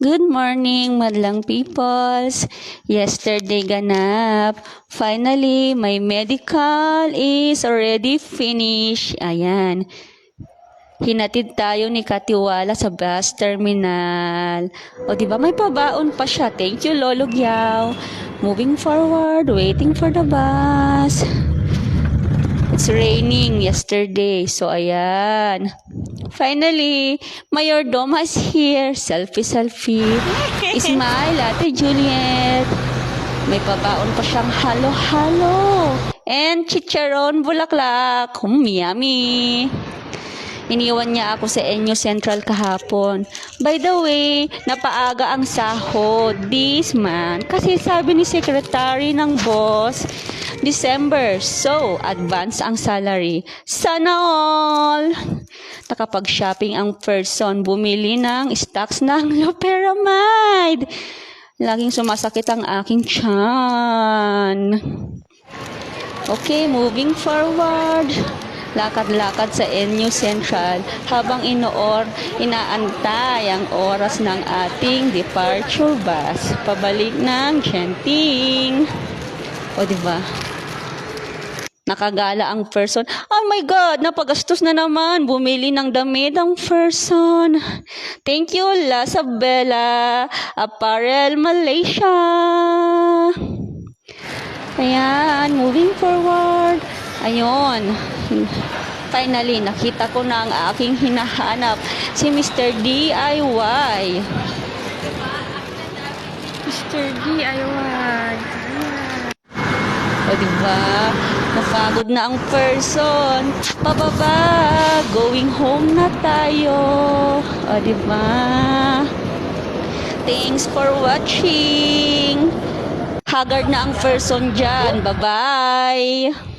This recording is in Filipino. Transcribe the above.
Good morning, madlang peoples. Yesterday ganap. Finally, my medical is already finished. Ayan. Hinatid tayo ni Katiwala sa bus terminal. O diba may pabaon pa siya. Thank you, Lolo Gyaw. Moving forward, waiting for the bus. It's raining yesterday. So ayan. Finally, Mayordom is here. Selfie. Smile, Ate Juliet. May pabaon pa siyang halo-halo. And chicharon bulaklak. Yummy. Iniwan niya ako sa Enyo Central kahapon. By the way, napaaga ang sahod this month. Kasi sabi ni secretary ng boss, December. So, advance ang salary. Sana all! Nakapag-shopping ang person, bumili ng stocks ng loperamide. Laging sumasakit ang aking tiyan. Okay, moving forward. Lakad-lakad sa Enyo Central habang inaantay ang oras ng ating departure bus pabalik ng Genting. O diba? Nakagala ang person. Oh my God, napagastos na naman. Bumili ng damit ang person. Thank you, La Sabela Apparel Malaysia. Ayan, moving forward. Ayun. Finally, nakita ko na ang aking hinahanap. Si Mr. DIY. Mr. DIY. O diba? Napagod na ang person. Pababa. Going home na tayo. O diba? Thanks for watching. Haggard na ang person dyan. Bye-bye.